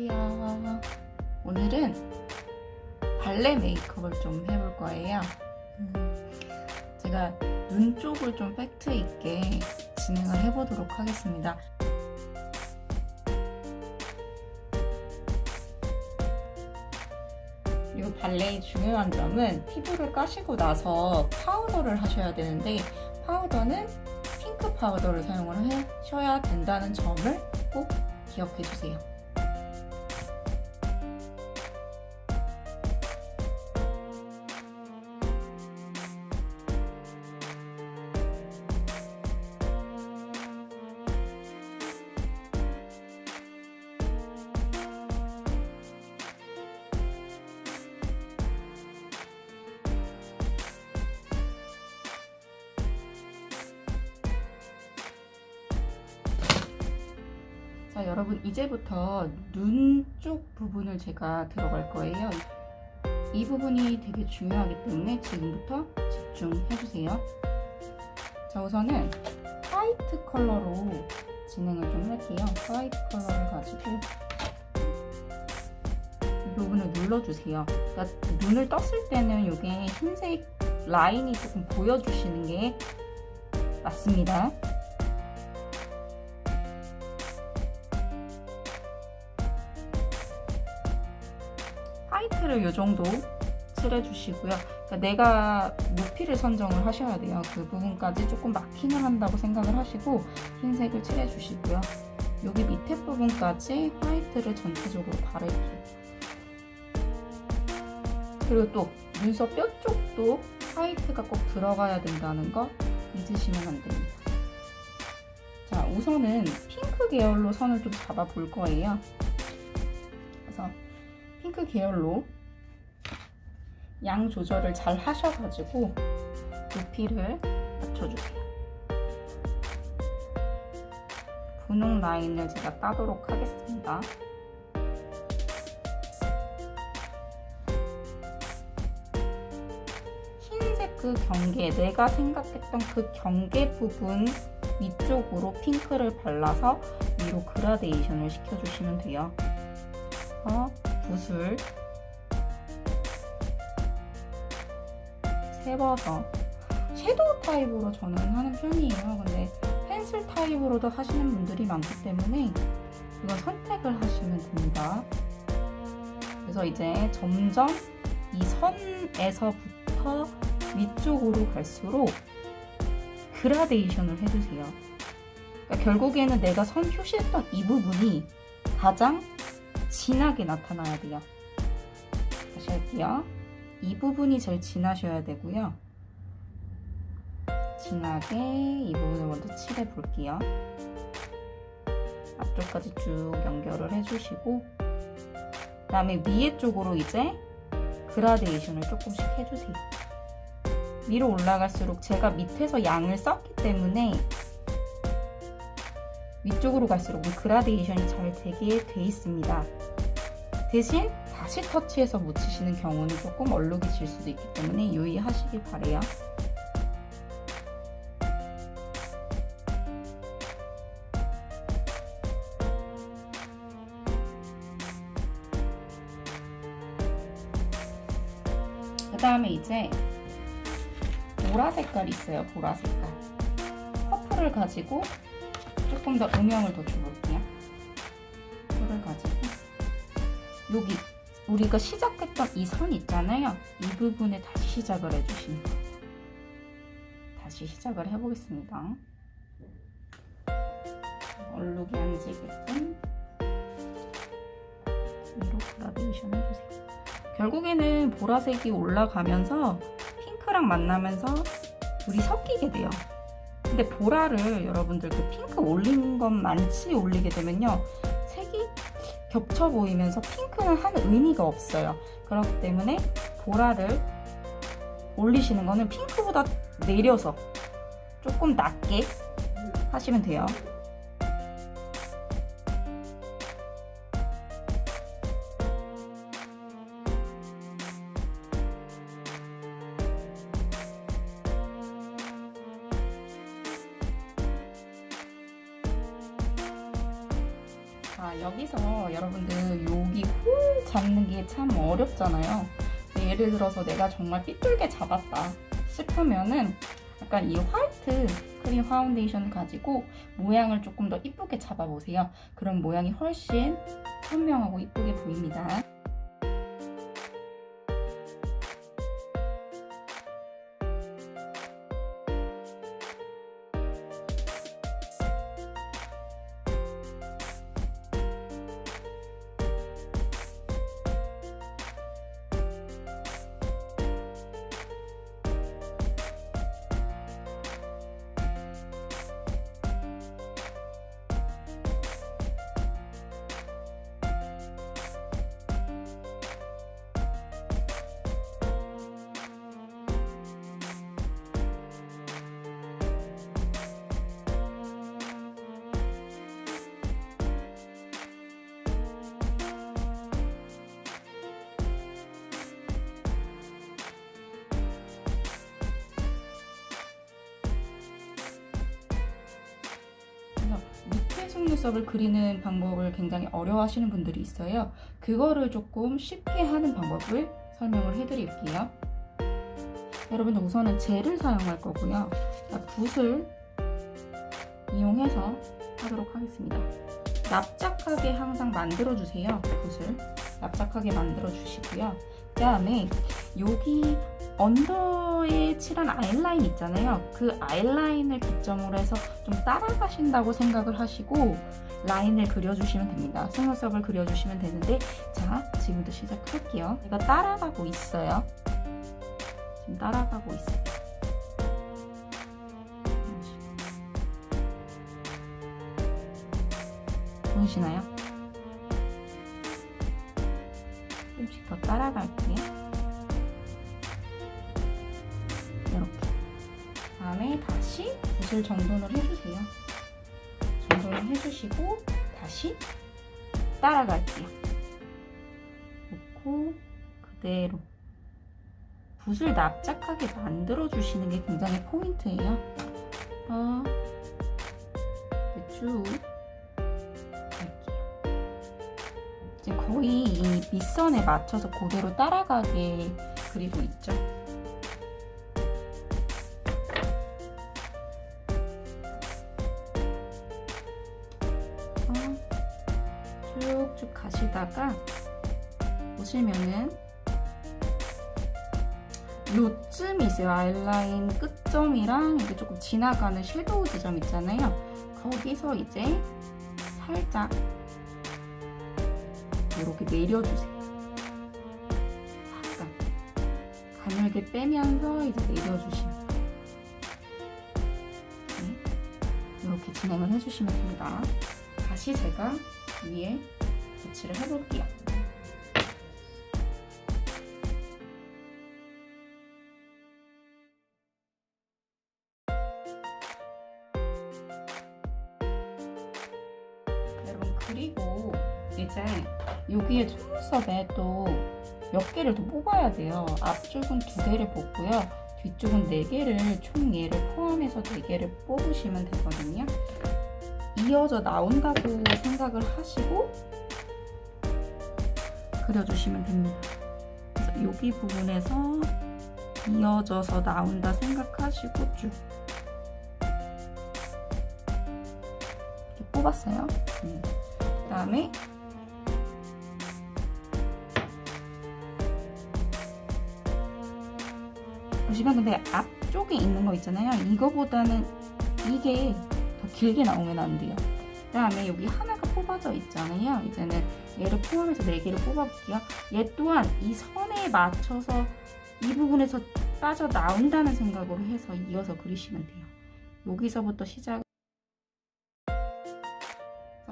안녕하세요. 오늘은 발레 메이크업을 좀 해볼 거예요. 제가 눈 쪽을 좀 팩트 있게 진행을 해보도록 하겠습니다. 이 발레의 중요한 점은 피부를 까시고 나서 파우더를 하셔야 되는데, 파우더는 핑크 파우더를 사용을 하셔야 된다는 점을 꼭 기억해 주세요. 자, 여러분, 이제부터 눈 쪽 부분을 제가 들어갈 거예요. 이 부분이 되게 중요하기 때문에 지금부터 집중해주세요. 자, 우선은 화이트 컬러로 진행을 좀 할게요. 화이트 컬러를 가지고 이 부분을 눌러주세요. 그러니까 눈을 떴을 때는 이게 흰색 라인이 조금 보여주시는 게 맞습니다. 화이트를 이 정도 칠해주시고요. 그러니까 내가 높이를 선정을 하셔야 돼요. 그 부분까지 조금 마킹을 한다고 생각을 하시고 흰색을 칠해주시고요. 여기 밑에 부분까지 화이트를 전체적으로 바를게요. 그리고 또 눈썹 뼈 쪽도 화이트가 꼭 들어가야 된다는 거 잊으시면 안 됩니다. 자, 우선은 핑크 계열로 선을 좀 잡아 볼 거예요. 그래서 핑크 계열로 양 조절을 잘 하셔가지고 높이를 맞춰주세요. 분홍 라인을 제가 따도록 하겠습니다. 흰색 그 경계, 내가 생각했던 그 경계 부분 위쪽으로 핑크를 발라서 위로 그라데이션을 시켜주시면 돼요. 붓을 세워서 섀도우 타입으로 저는 하는 편이에요. 근데 펜슬 타입으로도 하시는 분들이 많기 때문에 이건 선택을 하시면 됩니다. 그래서 이제 점점 이 선에서부터 위쪽으로 갈수록 그라데이션을 해주세요. 그러니까 결국에는 내가 선 표시했던 이 부분이 가장 진하게 나타나야 돼요. 다시 할게요. 이 부분이 제일 진하셔야 되고요. 진하게 이 부분을 먼저 칠해 볼게요. 앞쪽까지 쭉 연결을 해주시고 그 다음에 위에 쪽으로 이제 그라데이션을 조금씩 해주세요. 위로 올라갈수록 제가 밑에서 양을 썼기 때문에 위쪽으로 갈수록 그라데이션이 잘 되게 돼 있습니다. 대신 다시 터치해서 묻히시는 경우는 조금 얼룩이 질 수도 있기 때문에 유의하시길 바래요. 그 다음에 이제 보라 색깔이 있어요. 보라 색깔. 퍼플을 가지고 조금 더 음영을 더 줘볼게요. 퍼플을 가지고 여기 우리가 시작했던 이 선 있잖아요. 이 부분에 다시 시작을 해주시는 거예요. 다시 시작을 해보겠습니다. 얼룩이 안 지게끔 위로 그라데이션 해주세요. 결국에는 보라색이 올라가면서 핑크랑 만나면서 둘이 섞이게 돼요. 근데 보라를 여러분들 그 핑크 올린 것만치 올리게 되면요, 색이 겹쳐 보이면서 핑크는 하는 의미가 없어요. 그렇기 때문에 보라를 올리시는 거는 핑크보다 내려서 조금 낮게 하시면 돼요. 자, 여기서 여러분들 여기 홀 잡는 게 참 어렵잖아요. 예를 들어서 내가 정말 삐뚤게 잡았다 싶으면은 약간 이 화이트 크림 파운데이션 가지고 모양을 조금 더 이쁘게 잡아보세요. 그럼 모양이 훨씬 선명하고 이쁘게 보입니다. 밑에 속눈썹을 그리는 방법을 굉장히 어려워하시는 분들이 있어요. 그거를 조금 쉽게 하는 방법을 설명을 해드릴게요. 여러분들 우선은 젤을 사용할 거고요. 붓을 이용해서 하도록 하겠습니다. 납작하게 항상 만들어주세요. 붓을 납작하게 만들어주시고요. 그 다음에 여기 언더에 칠한 아이라인 있잖아요. 그 아이라인을 기점으로 해서 좀 따라가신다고 생각을 하시고 라인을 그려주시면 됩니다. 속눈썹을 그려주시면 되는데, 자, 지금부터 시작할게요. 제가 따라가고 있어요. 지금 따라가고 있어요. 보이시나요? 조금씩 더 따라갈게요. 이렇게. 다음에 다시 붓을 정돈을 해주세요. 정돈을 해주시고 다시 따라갈게요. 놓고 그대로 붓을 납작하게 만들어주시는 게 굉장히 포인트예요. 쭉 이제 거의 이 밑선에 맞춰서 그대로 따라가게 그리고 있죠. 쭉쭉 가시다가 보시면은 요쯤이 있어요. 아이라인 끝점이랑 이게 조금 지나가는 섀도우 지점 있잖아요. 거기서 이제 살짝 이렇게 내려주세요. 약간 가늘게 빼면서 이제 내려주시면 이렇게 진행을 해주시면 됩니다. 다시 제가 위에 붓칠을 해볼게요. 여러분, 그리고 이제 여기에 속눈썹에 또 몇 개를 더 뽑아야 돼요. 앞쪽은 2개를 뽑고요. 뒤쪽은 4개를, 총 얘를 포함해서 4개를 뽑으시면 되거든요. 이어져 나온다고 생각을 하시고 그려주시면 됩니다. 그래서 여기 부분에서 이어져서 나온다 생각하시고 쭉 이렇게 뽑았어요. 그 다음에 보시면 근데 앞쪽에 있는 거 있잖아요. 이거보다는 이게 더 길게 나오면 안 돼요. 그 다음에 여기 하나가 뽑아져 있잖아요. 이제는 얘를 포함해서 4개를 뽑아볼게요. 얘 또한 이 선에 맞춰서 이 부분에서 빠져나온다는 생각으로 해서 이어서 그리시면 돼요. 여기서부터 시작.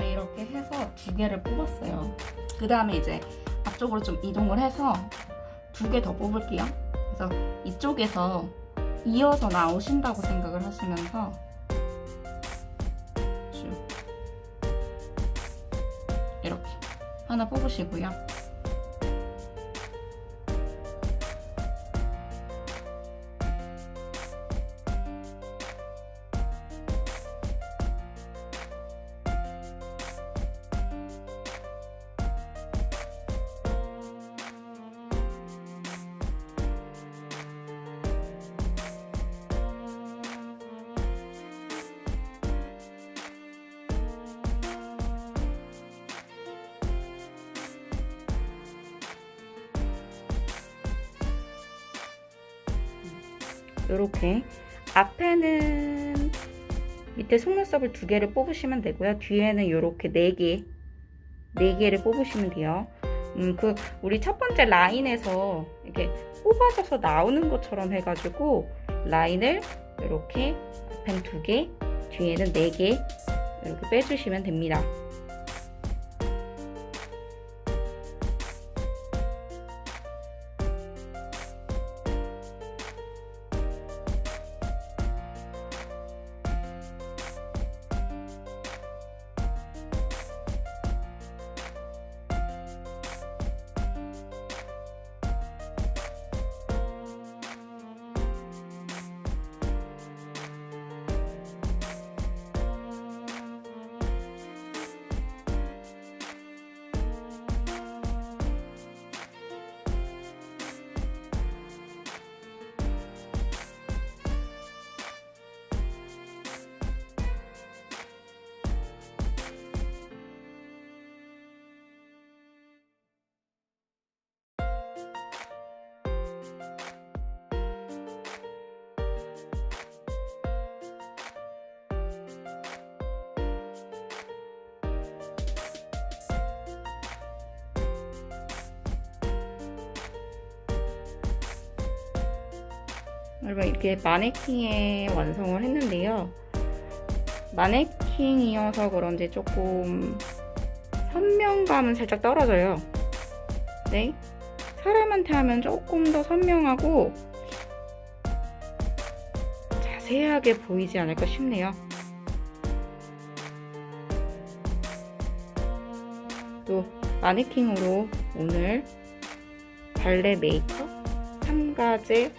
이렇게 해서 2개를 뽑았어요. 그 다음에 이제 앞쪽으로 좀 이동을 해서 2개 더 뽑을게요. 그래서 이쪽에서 이어서 나오신다고 생각을 하시면서 쭉 이렇게 하나 뽑으시고요. 이렇게 앞에는 밑에 속눈썹을 2개를 뽑으시면 되고요. 뒤에는 이렇게 4개를 뽑으시면 돼요. 우리 첫 번째 라인에서 이렇게 뽑아져서 나오는 것처럼 해가지고 라인을 이렇게 앞엔 2개, 뒤에는 4개 이렇게 빼주시면 됩니다. 여러분 이렇게 마네킹에 완성을 했는데요. 마네킹이어서 그런지 조금 선명감은 살짝 떨어져요. 네, 사람한테 하면 조금 더 선명하고 자세하게 보이지 않을까 싶네요. 또 마네킹으로 오늘 발레 메이크업 3가지를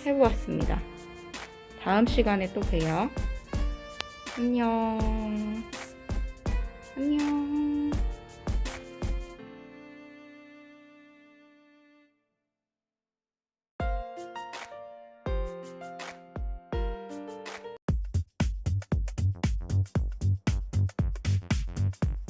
해보았습니다. 다음 시간에 또 봬요. 안녕. 안녕.